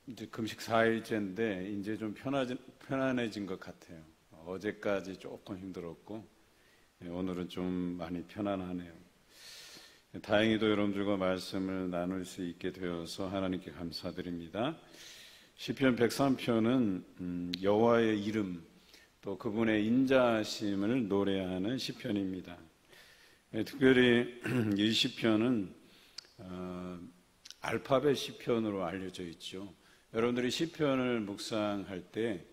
이제 금식 4일째인데 이제 좀 편안해진 것 같아요. 어제까지 조금 힘들었고 오늘은 좀 많이 편안하네요. 다행히도 여러분들과 말씀을 나눌 수 있게 되어서 하나님께 감사드립니다. 시편 103편은 여호와의 이름 또 그분의 인자하심을 노래하는 시편입니다. 특별히 이 시편은 알파벳 시편으로 알려져 있죠. 여러분들이 시편을 묵상할 때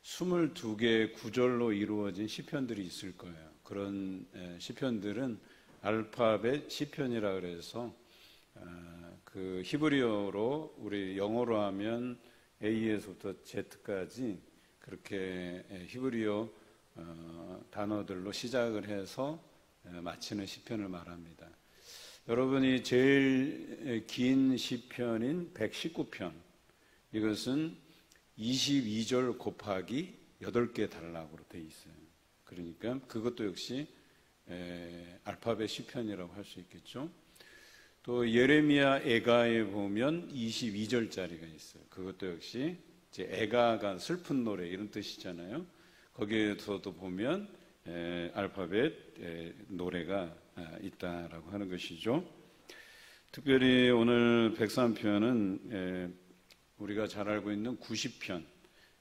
22개의 구절로 이루어진 시편들이 있을 거예요. 그런 시편들은 알파벳 시편이라 그래서 그 히브리어로 우리 영어로 하면 A에서부터 Z까지 그렇게 히브리어 단어들로 시작을 해서 마치는 시편을 말합니다. 여러분이 제일 긴 시편인 119편, 이것은 22절 곱하기 8개 단락으로 되어 있어요. 그러니까 그것도 역시 알파벳 시편이라고 할 수 있겠죠. 또 예레미야 애가에 보면 22절짜리가 있어요. 그것도 역시 이제 애가가 슬픈 노래 이런 뜻이잖아요. 거기에서도 보면 알파벳 노래가 있다라고 하는 것이죠. 특별히 오늘 103편은 우리가 잘 알고 있는 90편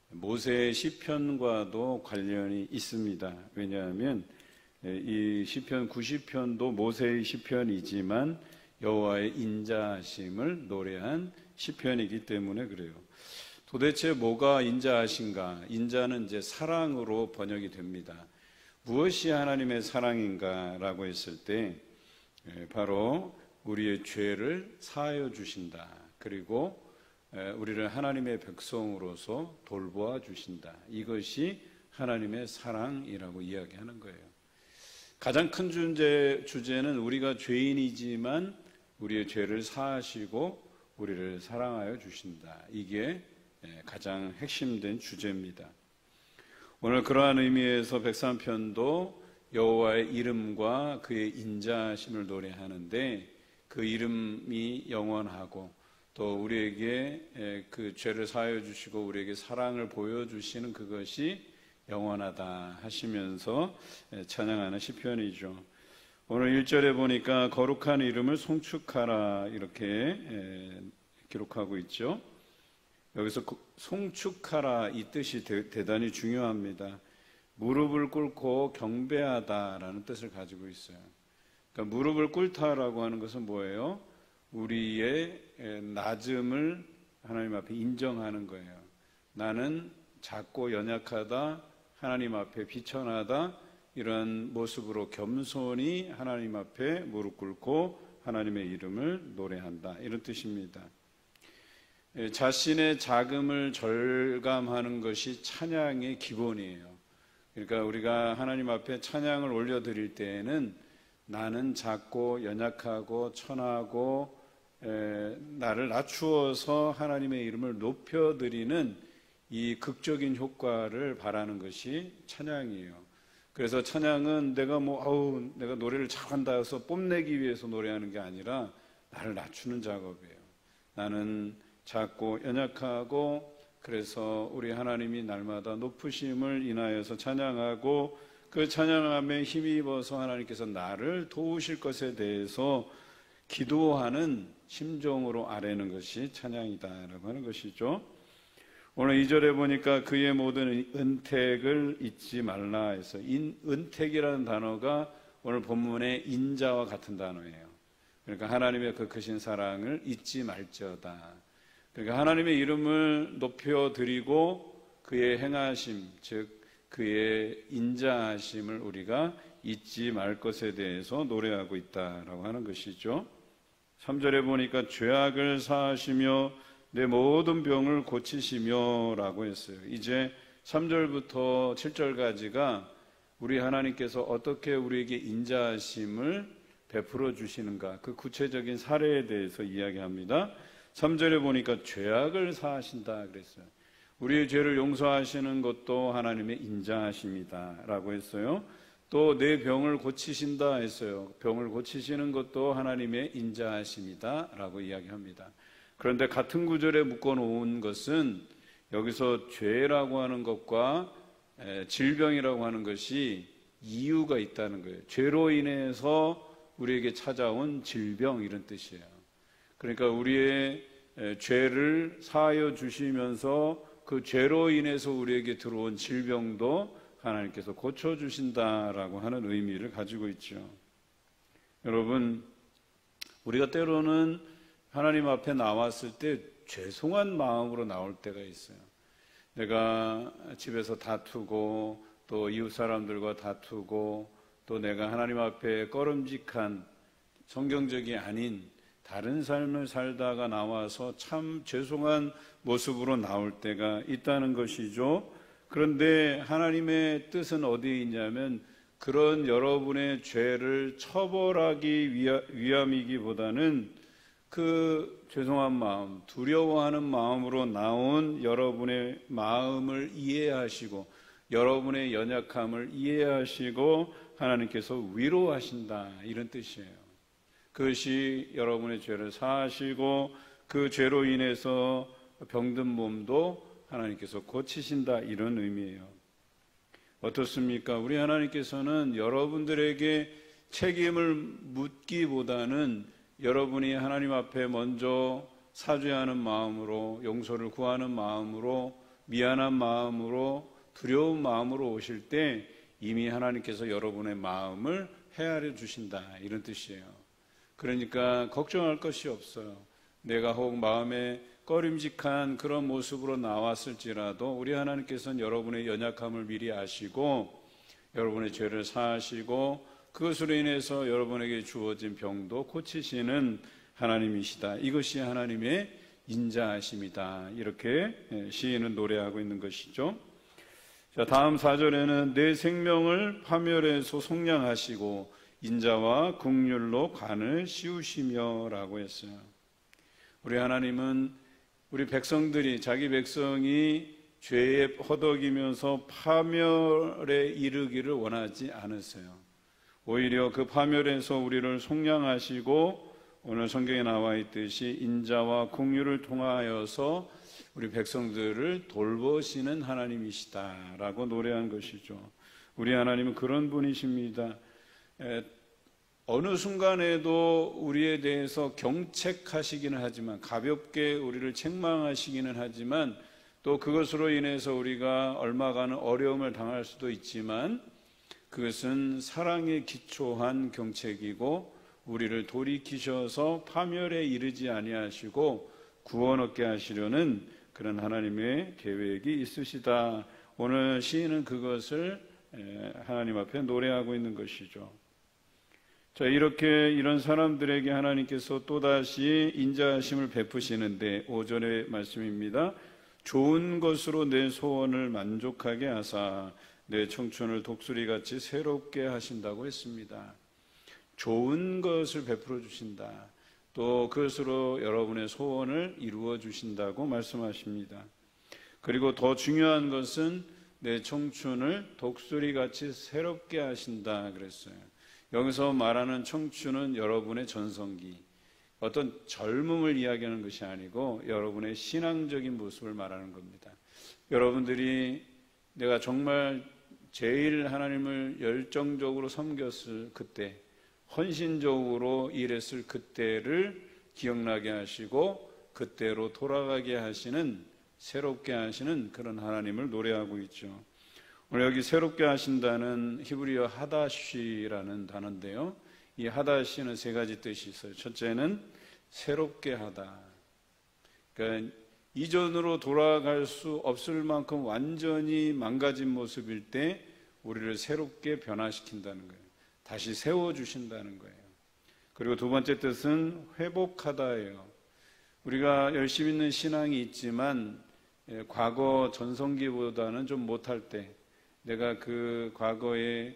모세의 시편과도 관련이 있습니다. 왜냐하면 이 시편 90편도 모세의 시편이지만 여호와의 인자하심을 노래한 시편이기 때문에 그래요. 도대체 뭐가 인자하신가? 인자는 이제 사랑으로 번역이 됩니다. 무엇이 하나님의 사랑인가라고 했을 때 바로 우리의 죄를 사하여 주신다. 그리고 우리를 하나님의 백성으로서 돌보아 주신다. 이것이 하나님의 사랑이라고 이야기하는 거예요. 가장 큰 주제는 우리가 죄인이지만 우리의 죄를 사하시고 우리를 사랑하여 주신다. 이게 가장 핵심된 주제입니다. 오늘 그러한 의미에서 103편도 여호와의 이름과 그의 인자하심을 노래하는데 그 이름이 영원하고 또 우리에게 그 죄를 사하여 주시고 우리에게 사랑을 보여주시는 그것이 영원하다 하시면서 찬양하는 시편이죠. 오늘 1절에 보니까 거룩한 이름을 송축하라 이렇게 기록하고 있죠. 여기서 송축하라 이 뜻이 대단히 중요합니다. 무릎을 꿇고 경배하다라는 뜻을 가지고 있어요. 그러니까 무릎을 꿇다라고 하는 것은 뭐예요? 우리의 낮음을 하나님 앞에 인정하는 거예요. 나는 작고 연약하다, 하나님 앞에 비천하다, 이런 모습으로 겸손히 하나님 앞에 무릎 꿇고 하나님의 이름을 노래한다, 이런 뜻입니다. 자신의 작음을 절감하는 것이 찬양의 기본이에요. 그러니까 우리가 하나님 앞에 찬양을 올려드릴 때에는 나는 작고 연약하고 천하고 나를 낮추어서 하나님의 이름을 높여드리는 이 극적인 효과를 바라는 것이 찬양이에요. 그래서 찬양은 내가 내가 노래를 잘한다 해서 뽐내기 위해서 노래하는 게 아니라 나를 낮추는 작업이에요. 나는 작고 연약하고 그래서 우리 하나님이 날마다 높으심을 인하여서 찬양하고 그 찬양함에 힘입어서 하나님께서 나를 도우실 것에 대해서 기도하는 심정으로 아뢰는 것이 찬양이다라고 하는 것이죠. 오늘 2절에 보니까 그의 모든 은택을 잊지 말라 해서 은택이라는 단어가 오늘 본문의 인자와 같은 단어예요. 그러니까 하나님의 그 크신 사랑을 잊지 말지어다. 그러니까 하나님의 이름을 높여드리고 그의 행하심, 즉 그의 인자하심을 우리가 잊지 말 것에 대해서 노래하고 있다라고 하는 것이죠. 3절에 보니까 죄악을 사하시며 내 모든 병을 고치시며 라고 했어요. 이제 3절부터 7절까지가 우리 하나님께서 어떻게 우리에게 인자하심을 베풀어 주시는가, 그 구체적인 사례에 대해서 이야기합니다. 3절에 보니까 죄악을 사하신다 그랬어요. 우리의 죄를 용서하시는 것도 하나님의 인자하심이다 라고 했어요. 또 내 병을 고치신다 했어요. 병을 고치시는 것도 하나님의 인자하심이다 라고 이야기합니다. 그런데 같은 구절에 묶어놓은 것은 여기서 죄라고 하는 것과 질병이라고 하는 것이 이유가 있다는 거예요. 죄로 인해서 우리에게 찾아온 질병, 이런 뜻이에요. 그러니까 우리의 죄를 사하여 주시면서 그 죄로 인해서 우리에게 들어온 질병도 하나님께서 고쳐주신다라고 하는 의미를 가지고 있죠. 여러분, 우리가 때로는 하나님 앞에 나왔을 때 죄송한 마음으로 나올 때가 있어요. 내가 집에서 다투고 또 이웃 사람들과 다투고 또 내가 하나님 앞에 꺼름직한 성경적이 아닌 다른 삶을 살다가 나와서 참 죄송한 모습으로 나올 때가 있다는 것이죠. 그런데 하나님의 뜻은 어디에 있냐면 그런 여러분의 죄를 처벌하기 위함이기보다는 그 죄송한 마음, 두려워하는 마음으로 나온 여러분의 마음을 이해하시고 여러분의 연약함을 이해하시고 하나님께서 위로하신다, 이런 뜻이에요. 그것이 여러분의 죄를 사하시고 그 죄로 인해서 병든 몸도 하나님께서 고치신다, 이런 의미예요. 어떻습니까? 우리 하나님께서는 여러분들에게 책임을 묻기보다는 여러분이 하나님 앞에 먼저 사죄하는 마음으로, 용서를 구하는 마음으로, 미안한 마음으로, 두려운 마음으로 오실 때 이미 하나님께서 여러분의 마음을 헤아려 주신다, 이런 뜻이에요. 그러니까 걱정할 것이 없어요. 내가 혹 마음에 꺼림직한 그런 모습으로 나왔을지라도 우리 하나님께서는 여러분의 연약함을 미리 아시고 여러분의 죄를 사하시고 그것으로 인해서 여러분에게 주어진 병도 고치시는 하나님이시다. 이것이 하나님의 인자하심이다. 이렇게 시인은 노래하고 있는 것이죠. 자, 다음 4절에는 내 생명을 파멸해서 속량하시고 인자와 긍휼로 관을 씌우시며 라고 했어요. 우리 하나님은 우리 백성들이, 자기 백성이 죄에 허덕이면서 파멸에 이르기를 원하지 않으세요. 오히려 그 파멸에서 우리를 속량하시고 오늘 성경에 나와 있듯이 인자와 긍휼을 통하여서 우리 백성들을 돌보시는 하나님이시다라고 노래한 것이죠. 우리 하나님은 그런 분이십니다. 어느 순간에도 우리에 대해서 경책하시기는 하지만, 가볍게 우리를 책망하시기는 하지만, 또 그것으로 인해서 우리가 얼마간은 어려움을 당할 수도 있지만 그것은 사랑에 기초한 경책이고 우리를 돌이키셔서 파멸에 이르지 아니하시고 구원 얻게 하시려는 그런 하나님의 계획이 있으시다. 오늘 시인은 그것을 하나님 앞에 노래하고 있는 것이죠. 자, 이렇게 이런 사람들에게 하나님께서 또다시 인자하심을 베푸시는데 5절의 말씀입니다. 좋은 것으로 내 소원을 만족하게 하사 내 청춘을 독수리같이 새롭게 하신다고 했습니다. 좋은 것을 베풀어 주신다. 또 그것으로 여러분의 소원을 이루어 주신다고 말씀하십니다. 그리고 더 중요한 것은 내 청춘을 독수리같이 새롭게 하신다 그랬어요. 여기서 말하는 청춘은 여러분의 전성기, 어떤 젊음을 이야기하는 것이 아니고 여러분의 신앙적인 모습을 말하는 겁니다. 여러분들이 내가 정말 제일 하나님을 열정적으로 섬겼을 그때, 헌신적으로 일했을 그때를 기억나게 하시고 그때로 돌아가게 하시는, 새롭게 하시는 그런 하나님을 노래하고 있죠. 오늘 여기 새롭게 하신다는 히브리어 하다시라는 단어인데요, 이 하다시는 세 가지 뜻이 있어요. 첫째는 새롭게 하다. 그러니까 이전으로 돌아갈 수 없을 만큼 완전히 망가진 모습일 때 우리를 새롭게 변화시킨다는 거예요. 다시 세워주신다는 거예요. 그리고 두 번째 뜻은 회복하다예요. 우리가 열심히 있는 신앙이 있지만 과거 전성기보다는 좀 못할 때, 내가 그 과거에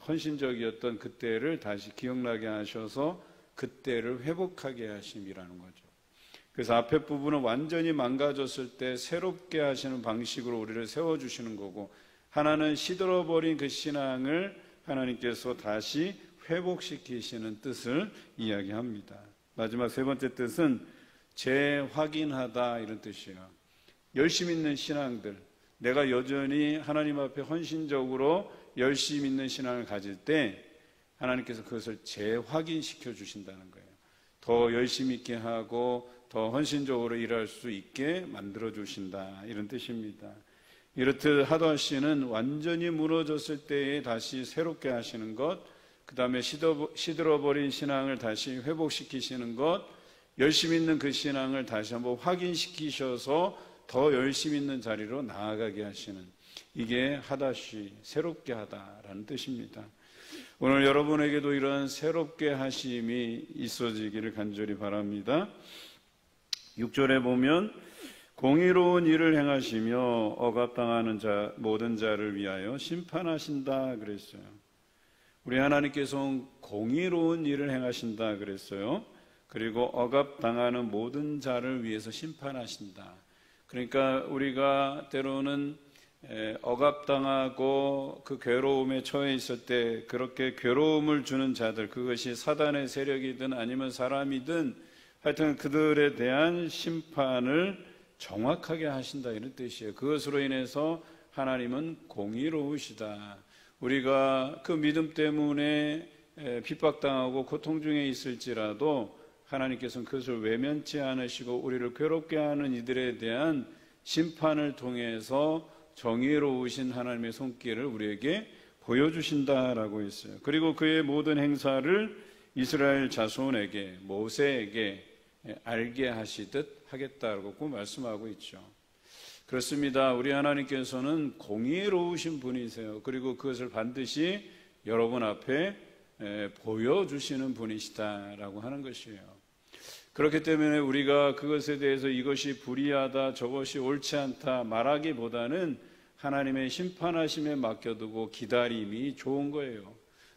헌신적이었던 그때를 다시 기억나게 하셔서 그때를 회복하게 하심이라는 거죠. 그래서 앞에 부분은 완전히 망가졌을 때 새롭게 하시는 방식으로 우리를 세워주시는 거고, 하나는 시들어버린 그 신앙을 하나님께서 다시 회복시키시는 뜻을 이야기합니다. 마지막 세 번째 뜻은 재확인하다 이런 뜻이에요. 열심 있는 신앙들, 내가 여전히 하나님 앞에 헌신적으로 열심 있는 신앙을 가질 때 하나님께서 그것을 재확인시켜 주신다는 거예요. 더 열심히 있게 하고 더 헌신적으로 일할 수 있게 만들어 주신다 이런 뜻입니다. 이렇듯 하다시는 완전히 무너졌을 때에 다시 새롭게 하시는 것, 그 다음에 시들어버린 신앙을 다시 회복시키시는 것, 열심히 있는 그 신앙을 다시 한번 확인시키셔서 더 열심히 있는 자리로 나아가게 하시는, 이게 하다시, 새롭게 하다라는 뜻입니다. 오늘 여러분에게도 이런 새롭게 하심이 있어지기를 간절히 바랍니다. 6절에 보면 공의로운 일을 행하시며 억압당하는 자 모든 자를 위하여 심판하신다 그랬어요. 우리 하나님께서는 공의로운 일을 행하신다 그랬어요. 그리고 억압당하는 모든 자를 위해서 심판하신다. 그러니까 우리가 때로는 억압당하고 그 괴로움에 처해 있을 때 그렇게 괴로움을 주는 자들, 그것이 사단의 세력이든 아니면 사람이든 하여튼 그들에 대한 심판을 정확하게 하신다 이런 뜻이에요. 그것으로 인해서 하나님은 공의로우시다. 우리가 그 믿음 때문에 핍박당하고 고통 중에 있을지라도 하나님께서는 그것을 외면치 않으시고 우리를 괴롭게 하는 이들에 대한 심판을 통해서 정의로우신 하나님의 손길을 우리에게 보여주신다라고 했어요. 그리고 그의 모든 행사를 이스라엘 자손에게, 모세에게 알게 하시듯 하겠다고 말씀하고 있죠. 그렇습니다. 우리 하나님께서는 공의로우신 분이세요. 그리고 그것을 반드시 여러분 앞에 보여주시는 분이시다라고 하는 것이에요. 그렇기 때문에 우리가 그것에 대해서 이것이 불의하다, 저것이 옳지 않다 말하기보다는 하나님의 심판하심에 맡겨두고 기다림이 좋은 거예요.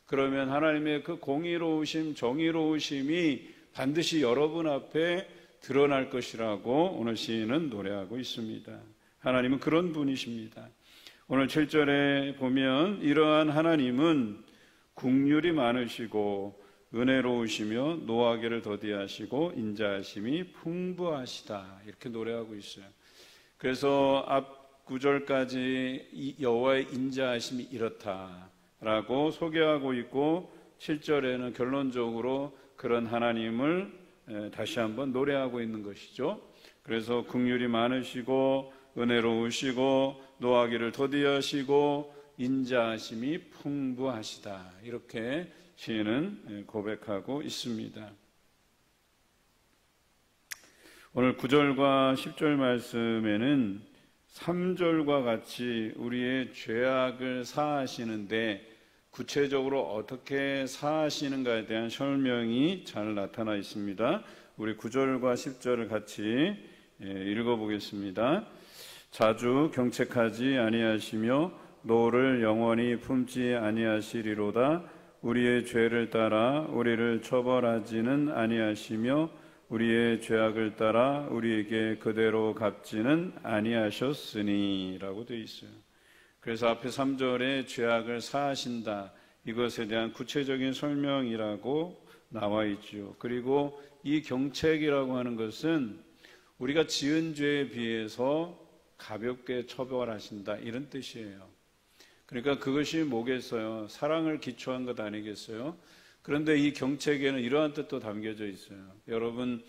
그러면 하나님의 그 공의로우심, 정의로우심이 반드시 여러분 앞에 드러날 것이라고 오늘 시인은 노래하고 있습니다. 하나님은 그런 분이십니다. 오늘 7절에 보면 이러한 하나님은 긍휼이 많으시고 은혜로우시며 노하기를 더디하시고 인자하심이 풍부하시다 이렇게 노래하고 있어요. 그래서 앞 9절까지 여호와의 인자하심이 이렇다라고 소개하고 있고 7절에는 결론적으로 그런 하나님을 다시 한번 노래하고 있는 것이죠. 그래서 긍휼이 많으시고 은혜로우시고 노하기를 더디하시고 인자하심이 풍부하시다 이렇게 시인은 고백하고 있습니다. 오늘 9절과 10절 말씀에는 3절과 같이 우리의 죄악을 사하시는데 구체적으로 어떻게 사하시는가에 대한 설명이 잘 나타나 있습니다. 우리 9절과 10절을 같이 읽어보겠습니다. 자주 경책하지 아니하시며 노를 영원히 품지 아니하시리로다. 우리의 죄를 따라 우리를 처벌하지는 아니하시며 우리의 죄악을 따라 우리에게 그대로 갚지는 아니하셨으니 라고 되어 있어요. 그래서 앞에 3절에 죄악을 사하신다, 이것에 대한 구체적인 설명이라고 나와 있죠. 그리고 이 경책이라고 하는 것은 우리가 지은 죄에 비해서 가볍게 처벌하신다 이런 뜻이에요. 그러니까 그것이 뭐겠어요? 사랑을 기초한 것 아니겠어요? 그런데 이 경책에는 이러한 뜻도 담겨져 있어요. 여러분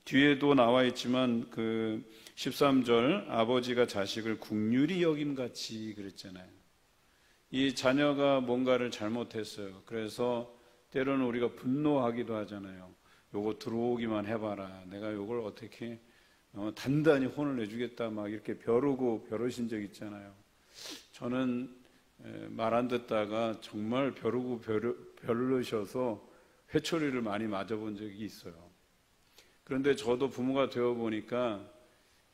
뒤에도 나와 있지만 그 13절 아버지가 자식을 긍휼히 여김같이 그랬잖아요. 이 자녀가 뭔가를 잘못했어요. 그래서 때로는 우리가 분노하기도 하잖아요. 요거 들어오기만 해봐라. 내가 요걸 어떻게 단단히 혼을 내주겠다 막 이렇게 벼르고 벼르신 적 있잖아요. 저는 말 안 듣다가 정말 벼르고 벼르셔서 회초리를 많이 맞아본 적이 있어요. 그런데 저도 부모가 되어 보니까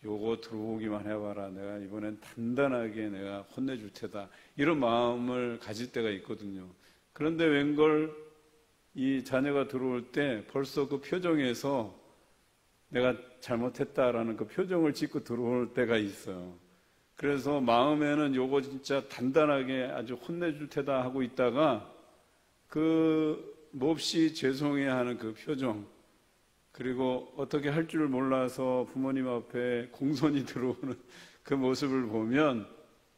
요거 들어오기만 해봐라. 내가 이번엔 단단하게 내가 혼내줄 테다. 이런 마음을 가질 때가 있거든요. 그런데 웬걸 이 자녀가 들어올 때 벌써 그 표정에서 내가 잘못했다라는 그 표정을 짓고 들어올 때가 있어요. 그래서 마음에는 요거 진짜 단단하게 아주 혼내줄 테다 하고 있다가 그 몹시 죄송해하는 그 표정, 그리고 어떻게 할 줄 몰라서 부모님 앞에 공손히 들어오는 그 모습을 보면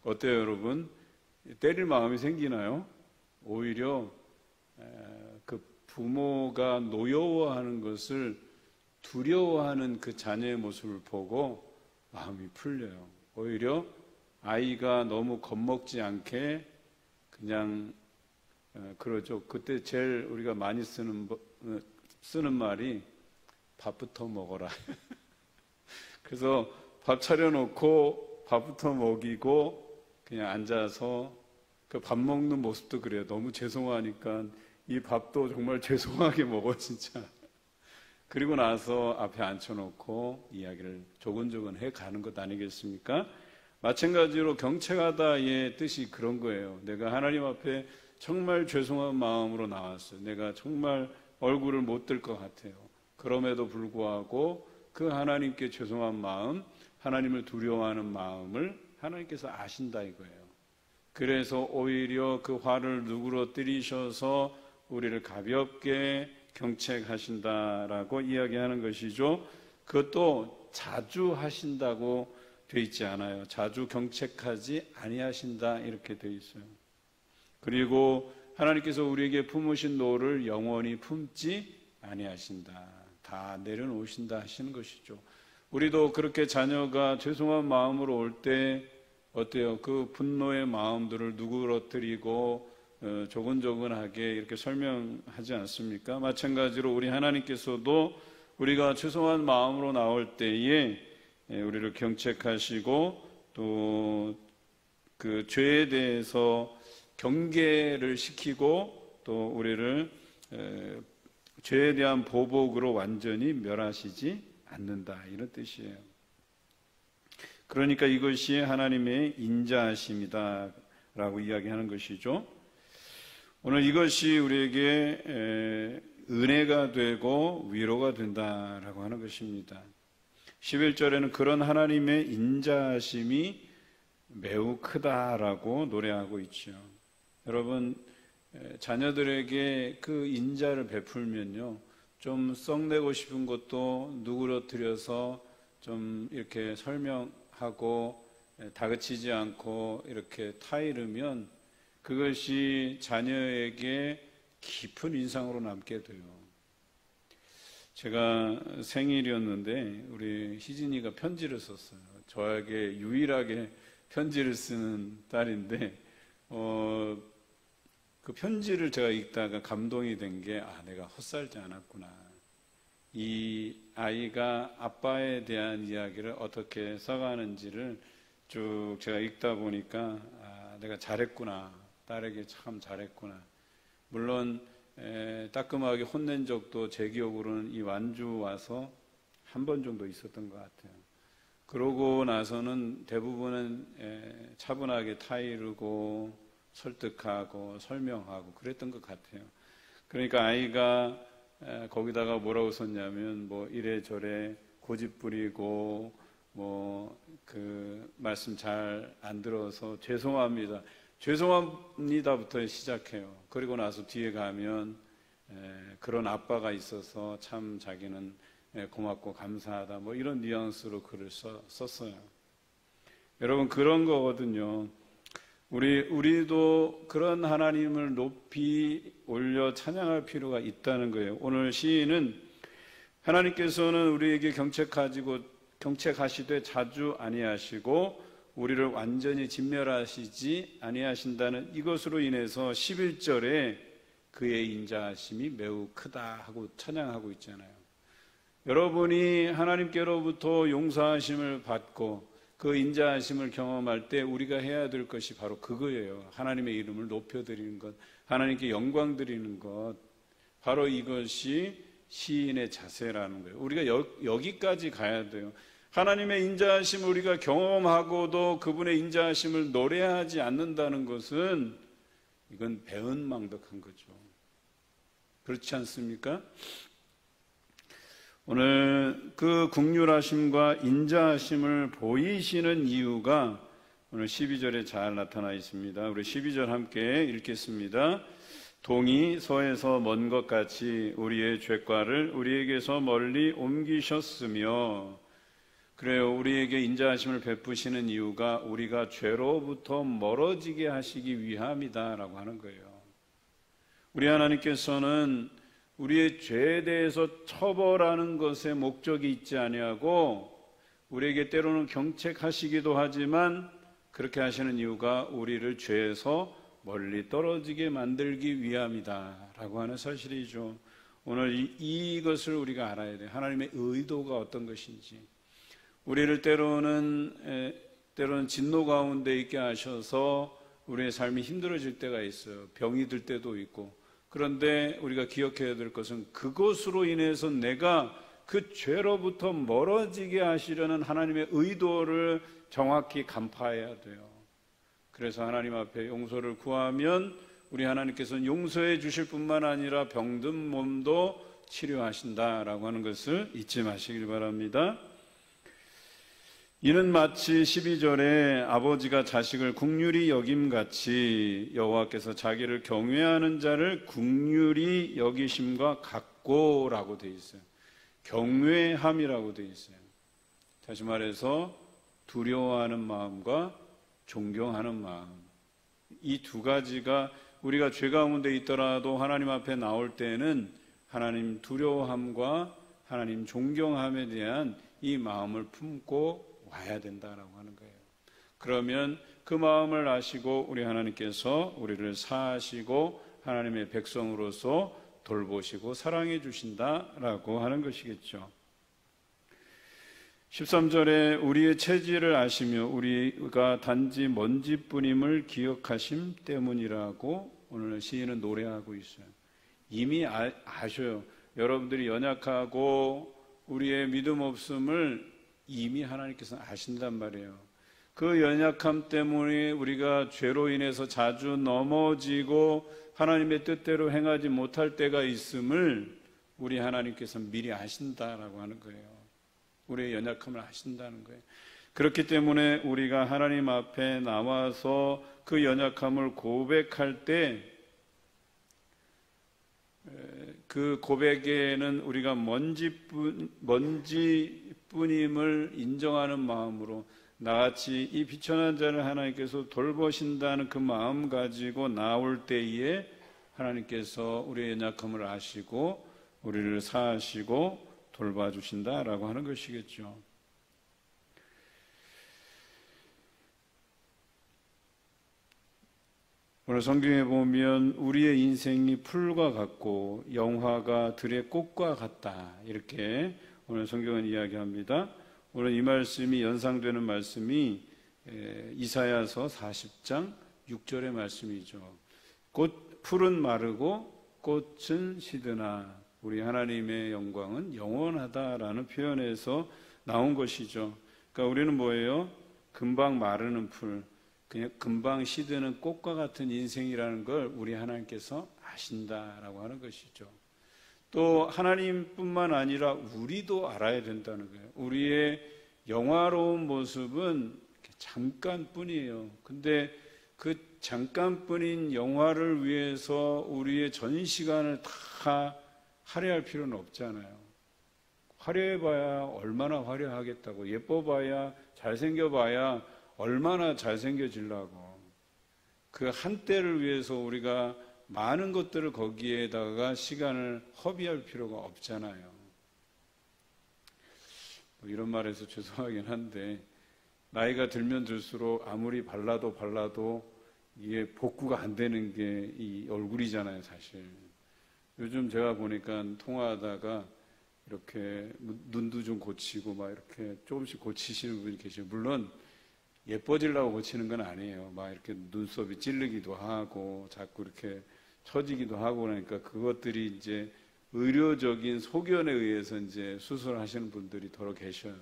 어때요, 여러분? 때릴 마음이 생기나요? 오히려 그 부모가 노여워하는 것을 두려워하는 그 자녀의 모습을 보고 마음이 풀려요. 오히려 아이가 너무 겁먹지 않게 그냥 그러죠. 그때 제일 우리가 많이 쓰는 말이 밥부터 먹어라. 그래서 밥 차려놓고 밥부터 먹이고 그냥 앉아서 그 밥 먹는 모습도 그래요. 너무 죄송하니까 이 밥도 정말 죄송하게 먹어 진짜. 그리고 나서 앞에 앉혀놓고 이야기를 조근조근 해가는 것 아니겠습니까? 마찬가지로 경책하다의 뜻이 그런 거예요. 내가 하나님 앞에 정말 죄송한 마음으로 나왔어요. 내가 정말 얼굴을 못 들 것 같아요. 그럼에도 불구하고 그 하나님께 죄송한 마음, 하나님을 두려워하는 마음을 하나님께서 아신다 이거예요. 그래서 오히려 그 화를 누그러뜨리셔서 우리를 가볍게 경책하신다라고 이야기하는 것이죠. 그것도 자주 하신다고 돼 있지 않아요. 자주 경책하지 아니하신다 이렇게 돼 있어요. 그리고 하나님께서 우리에게 품으신 노를 영원히 품지 아니하신다. 다 내려놓으신다 하시는 것이죠. 우리도 그렇게 자녀가 죄송한 마음으로 올 때 어때요? 그 분노의 마음들을 누그러뜨리고 조근조근하게 이렇게 설명하지 않습니까? 마찬가지로 우리 하나님께서도 우리가 죄송한 마음으로 나올 때에 우리를 경책하시고 또 그 죄에 대해서 경계를 시키고 또 우리를 죄에 대한 보복으로 완전히 멸하시지 않는다 이런 뜻이에요. 그러니까 이것이 하나님의 인자하심이다 라고 이야기하는 것이죠. 오늘 이것이 우리에게 은혜가 되고 위로가 된다라고 하는 것입니다. 11절에는 그런 하나님의 인자하심이 매우 크다라고 노래하고 있죠. 여러분, 자녀들에게 그 인자를 베풀면요, 좀 썩내고 싶은 것도 누그러뜨려서 좀 이렇게 설명하고 다그치지 않고 이렇게 타이르면 그것이 자녀에게 깊은 인상으로 남게 돼요. 제가 생일이었는데 우리 희진이가 편지를 썼어요. 저에게 유일하게 편지를 쓰는 딸인데 그 편지를 제가 읽다가 감동이 된 게 내가 헛살지 않았구나. 이 아이가 아빠에 대한 이야기를 어떻게 써가는지를 쭉 제가 읽다 보니까 내가 잘했구나. 딸에게 참 잘했구나. 물론 따끔하게 혼낸 적도 제 기억으로는 이 완주 와서 한 번 정도 있었던 것 같아요. 그러고 나서는 대부분은 차분하게 타이르고 설득하고 설명하고 그랬던 것 같아요. 그러니까 아이가 거기다가 뭐라고 썼냐면 뭐 이래저래 고집부리고 뭐 그 말씀 잘 안 들어서 죄송합니다. 죄송합니다부터 시작해요. 그리고 나서 뒤에 가면 그런 아빠가 있어서 참 자기는 고맙고 감사하다 뭐 이런 뉘앙스로 글을 썼어요. 여러분 그런 거거든요. 우리도 그런 하나님을 높이 올려 찬양할 필요가 있다는 거예요. 오늘 시인은 하나님께서는 우리에게 경책하시되 자주 아니하시고 우리를 완전히 진멸하시지 아니하신다는 이것으로 인해서 11절에 그의 인자하심이 매우 크다 하고 찬양하고 있잖아요. 여러분이 하나님께로부터 용서하심을 받고 그 인자하심을 경험할 때 우리가 해야 될 것이 바로 그거예요. 하나님의 이름을 높여드리는 것, 하나님께 영광 드리는 것, 바로 이것이 시인의 자세라는 거예요. 우리가 여기까지 가야 돼요. 하나님의 인자하심을 우리가 경험하고도 그분의 인자하심을 노래하지 않는다는 것은 이건 배은망덕한 거죠. 그렇지 않습니까? 오늘 그 긍휼하심과 인자하심을 보이시는 이유가 오늘 12절에 잘 나타나 있습니다. 우리 12절 함께 읽겠습니다. 동이 서에서 먼 것 같이 우리의 죄과를 우리에게서 멀리 옮기셨으며, 그래요. 우리에게 인자하심을 베푸시는 이유가 우리가 죄로부터 멀어지게 하시기 위함이다라고 하는 거예요. 우리 하나님께서는 우리의 죄에 대해서 처벌하는 것에 목적이 있지 아니하고 우리에게 때로는 경책하시기도 하지만, 그렇게 하시는 이유가 우리를 죄에서 멀리 떨어지게 만들기 위함이다라고 하는 사실이죠. 오늘 이것을 우리가 알아야 돼요. 하나님의 의도가 어떤 것인지. 우리를 때로는 진노 가운데 있게 하셔서 우리의 삶이 힘들어질 때가 있어요. 병이 들 때도 있고. 그런데 우리가 기억해야 될 것은 그것으로 인해서 내가 그 죄로부터 멀어지게 하시려는 하나님의 의도를 정확히 간파해야 돼요. 그래서 하나님 앞에 용서를 구하면 우리 하나님께서는 용서해 주실 뿐만 아니라 병든 몸도 치료하신다라고 하는 것을 잊지 마시길 바랍니다. 이는 마치 12절에 아버지가 자식을 긍휼히 여김같이 여호와께서 자기를 경외하는 자를 긍휼히 여기심과 같고라고 되어 있어요. 경외함이라고 되어 있어요. 다시 말해서 두려워하는 마음과 존경하는 마음, 이 두 가지가 우리가 죄 가운데 있더라도 하나님 앞에 나올 때는 하나님 두려워함과 하나님 존경함에 대한 이 마음을 품고 와야 된다라고 하는 거예요. 그러면 그 마음을 아시고 우리 하나님께서 우리를 사하시고 하나님의 백성으로서 돌보시고 사랑해 주신다라고 하는 것이겠죠. 13절에 우리의 체질을 아시며 우리가 단지 먼지뿐임을 기억하심 때문이라고 오늘 시인은 노래하고 있어요. 이미 아셔요. 여러분들이 연약하고 우리의 믿음 없음을 이미 하나님께서는 아신단 말이에요. 그 연약함 때문에 우리가 죄로 인해서 자주 넘어지고 하나님의 뜻대로 행하지 못할 때가 있음을 우리 하나님께서는 미리 아신다라고 하는 거예요. 우리의 연약함을 아신다는 거예요. 그렇기 때문에 우리가 하나님 앞에 나와서 그 연약함을 고백할 때 그 고백에는 우리가 먼지뿐임을 인정하는 마음으로 나같이 이 비천한 자를 하나님께서 돌보신다는 그 마음 가지고 나올 때에 하나님께서 우리의 연약함을 아시고 우리를 사하시고 돌봐주신다라고 하는 것이겠죠. 오늘 성경에 보면 우리의 인생이 풀과 같고 영화가 들의 꽃과 같다, 이렇게 오늘 성경은 이야기합니다. 오늘 이 말씀이 연상되는 말씀이 이사야서 40장 6절의 말씀이죠. 풀은 마르고 꽃은 시드나 우리 하나님의 영광은 영원하다라는 표현에서 나온 것이죠. 그러니까 우리는 뭐예요? 금방 마르는 풀, 그냥 금방 시드는 꽃과 같은 인생이라는 걸 우리 하나님께서 아신다라고 하는 것이죠. 또 하나님뿐만 아니라 우리도 알아야 된다는 거예요. 우리의 영화로운 모습은 잠깐뿐이에요. 근데 그 잠깐뿐인 영화를 위해서 우리의 전 시간을 다 할애할 필요는 없잖아요. 화려해봐야 얼마나 화려하겠다고, 예뻐봐야, 잘생겨봐야 얼마나 잘생겨지려고. 그 한때를 위해서 우리가 많은 것들을 거기에다가 시간을 허비할 필요가 없잖아요. 뭐 이런 말해서 죄송하긴 한데 나이가 들면 들수록 아무리 발라도 이게 복구가 안 되는 게 이 얼굴이잖아요, 사실. 요즘 제가 보니까 통화하다가 이렇게 눈도 좀 고치고 막 이렇게 조금씩 고치시는 분이 계셔요. 물론 예뻐지려고 고치는 건 아니에요. 막 이렇게 눈썹이 찔리기도 하고 자꾸 이렇게 처지기도 하고 그러니까 그것들이 이제 의료적인 소견에 의해서 이제 수술하시는 분들이 더러 계셔요.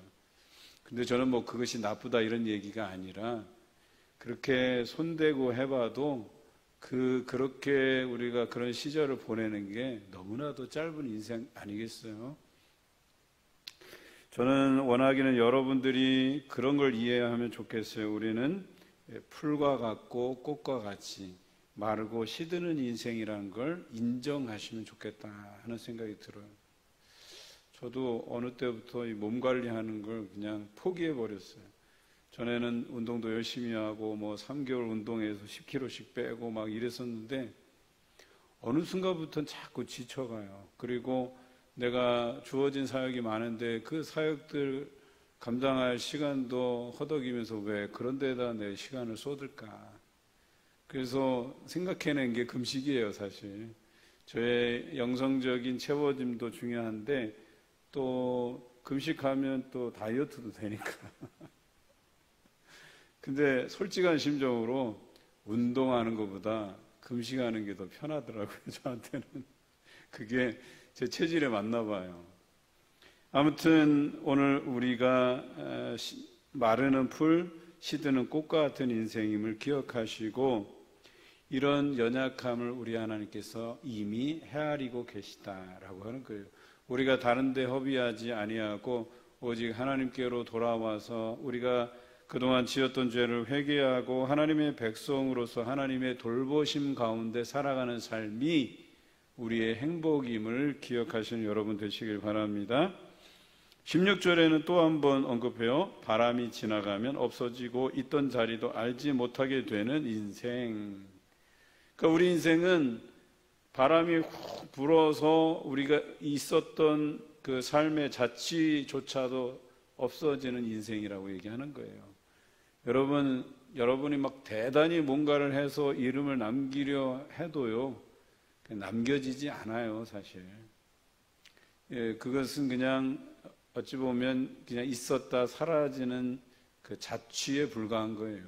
근데 저는 뭐 그것이 나쁘다 이런 얘기가 아니라 그렇게 손대고 해봐도 그렇게 우리가 그런 시절을 보내는 게 너무나도 짧은 인생 아니겠어요? 저는 원하기는 여러분들이 그런 걸 이해하면 좋겠어요. 우리는 풀과 같고 꽃과 같이 마르고 시드는 인생이라는 걸 인정하시면 좋겠다 하는 생각이 들어요. 저도 어느 때부터 이 몸 관리하는 걸 그냥 포기해 버렸어요. 전에는 운동도 열심히 하고 3개월 운동해서 10kg씩 빼고 막 이랬었는데 어느 순간부터는 자꾸 지쳐가요. 그리고 내가 주어진 사역이 많은데 그 사역들 감당할 시간도 허덕이면서 왜 그런 데다 내 시간을 쏟을까. 그래서 생각해낸 게 금식이에요, 사실. 저의 영성적인 채워짐도 중요한데 또 금식하면 또 다이어트도 되니까. 근데 솔직한 심정으로 운동하는 것보다 금식하는 게 더 편하더라고요, 저한테는. 그게 제 체질에 맞나 봐요. 아무튼 오늘 우리가 마르는 풀, 시드는 꽃과 같은 인생임을 기억하시고 이런 연약함을 우리 하나님께서 이미 헤아리고 계시다라고 하는 거예요. 우리가 다른 데 허비하지 아니하고 오직 하나님께로 돌아와서 우리가 그동안 지었던 죄를 회개하고 하나님의 백성으로서 하나님의 돌보심 가운데 살아가는 삶이 우리의 행복임을 기억하시는 여러분 되시길 바랍니다. 16절에는 또 한 번 언급해요. 바람이 지나가면 없어지고 있던 자리도 알지 못하게 되는 인생. 그러니까 우리 인생은 바람이 훅 불어서 우리가 있었던 그 삶의 자취조차도 없어지는 인생이라고 얘기하는 거예요. 여러분이 막 대단히 뭔가를 해서 이름을 남기려 해도요, 남겨지지 않아요, 사실. 예, 그것은 그냥 어찌 보면 그냥 있었다 사라지는 그 자취에 불과한 거예요.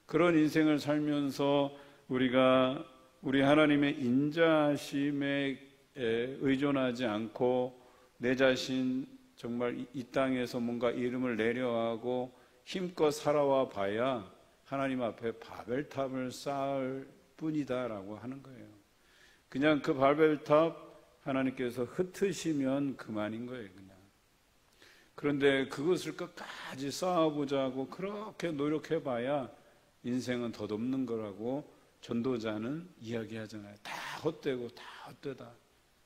그런 인생을 살면서 우리가 우리 하나님의 인자하심에 의존하지 않고 내 자신 정말 이 땅에서 뭔가 이름을 내려하고 힘껏 살아와 봐야 하나님 앞에 바벨탑을 쌓을 뿐이다라고 하는 거예요. 그냥 그 바벨탑 하나님께서 흩으시면 그만인 거예요, 그냥. 그런데 그것을 끝까지 쌓아보자고 그렇게 노력해봐야 인생은 덧없는 거라고 전도자는 이야기하잖아요. 다 헛되고 다 헛되다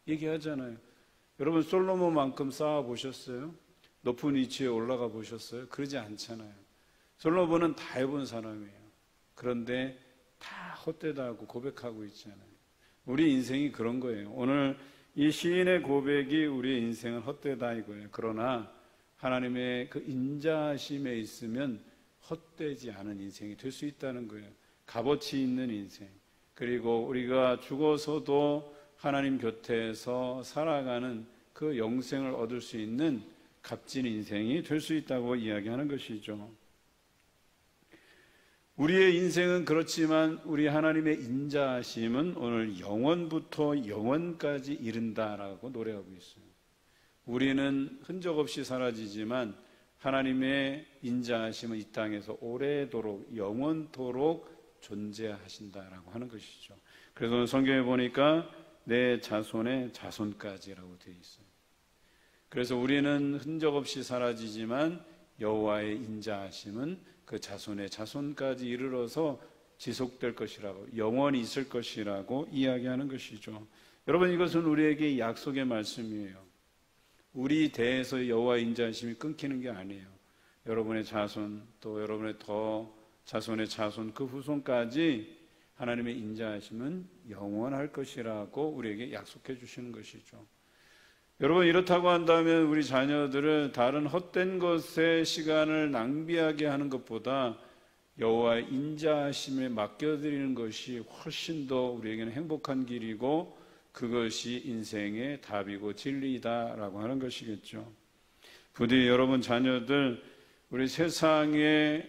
얘기하잖아요. 여러분 솔로몬만큼 쌓아보셨어요? 높은 위치에 올라가 보셨어요? 그러지 않잖아요. 솔로몬은 다 해본 사람이에요. 그런데 다 헛되다고 고백하고 있잖아요. 우리 인생이 그런 거예요. 오늘 이 시인의 고백이 우리의 인생은 헛되다 이거예요. 그러나 하나님의 그 인자하심에 있으면 헛되지 않은 인생이 될 수 있다는 거예요. 값어치 있는 인생. 그리고 우리가 죽어서도 하나님 곁에서 살아가는 그 영생을 얻을 수 있는 값진 인생이 될 수 있다고 이야기하는 것이죠. 우리의 인생은 그렇지만 우리 하나님의 인자하심은 오늘 영원부터 영원까지 이른다라고 노래하고 있어요. 우리는 흔적 없이 사라지지만 하나님의 인자하심은 이 땅에서 오래도록 영원토록 존재하신다라고 하는 것이죠. 그래서 오늘 성경에 보니까 내 자손의 자손까지라고 되어 있어요. 그래서 우리는 흔적 없이 사라지지만 여호와의 인자하심은 그 자손의 자손까지 이르러서 지속될 것이라고, 영원히 있을 것이라고 이야기하는 것이죠. 여러분, 이것은 우리에게 약속의 말씀이에요. 우리 대에서 여호와의 인자하심이 끊기는 게 아니에요. 여러분의 자손, 또 여러분의 더 자손의 자손, 그 후손까지 하나님의 인자하심은 영원할 것이라고 우리에게 약속해 주시는 것이죠. 여러분, 이렇다고 한다면 우리 자녀들을 다른 헛된 것에 시간을 낭비하게 하는 것보다 여호와의 인자하심에 맡겨드리는 것이 훨씬 더 우리에게는 행복한 길이고 그것이 인생의 답이고 진리다라고 하는 것이겠죠. 부디 여러분 자녀들 우리 세상의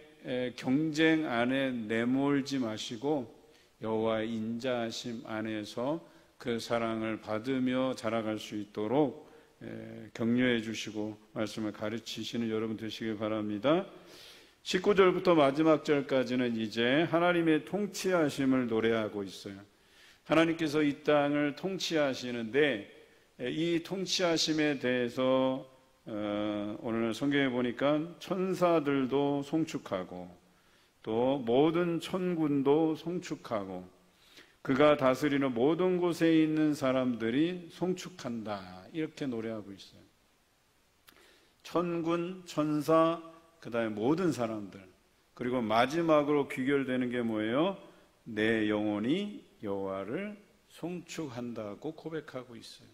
경쟁 안에 내몰지 마시고 여호와의 인자하심 안에서 그 사랑을 받으며 자라갈 수 있도록 격려해 주시고 말씀을 가르치시는 여러분 되시길 바랍니다. 19절부터 마지막 절까지는 이제 하나님의 통치하심을 노래하고 있어요. 하나님께서 이 땅을 통치하시는데 이 통치하심에 대해서 오늘 성경에 보니까 천사들도 송축하고 또 모든 천군도 송축하고 그가 다스리는 모든 곳에 있는 사람들이 송축한다. 이렇게 노래하고 있어요. 천군, 천사, 그 다음에 모든 사람들. 그리고 마지막으로 귀결되는 게 뭐예요? 내 영혼이 여호와를 송축한다고 고백하고 있어요.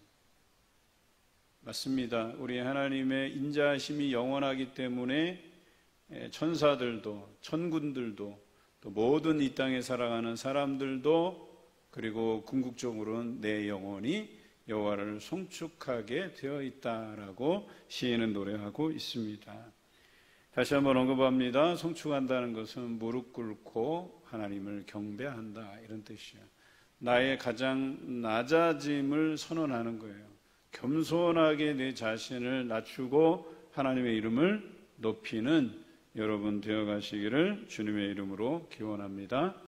맞습니다. 우리 하나님의 인자하심이 영원하기 때문에 천사들도, 천군들도, 또 모든 이 땅에 살아가는 사람들도, 그리고 궁극적으로는 내 영혼이 여호와를 송축하게 되어 있다라고 시인은 노래하고 있습니다. 다시 한번 언급합니다. 송축한다는 것은 무릎 꿇고 하나님을 경배한다, 이런 뜻이에요. 나의 가장 낮아짐을 선언하는 거예요. 겸손하게 내 자신을 낮추고 하나님의 이름을 높이는 여러분 되어 가시기를 주님의 이름으로 기원합니다.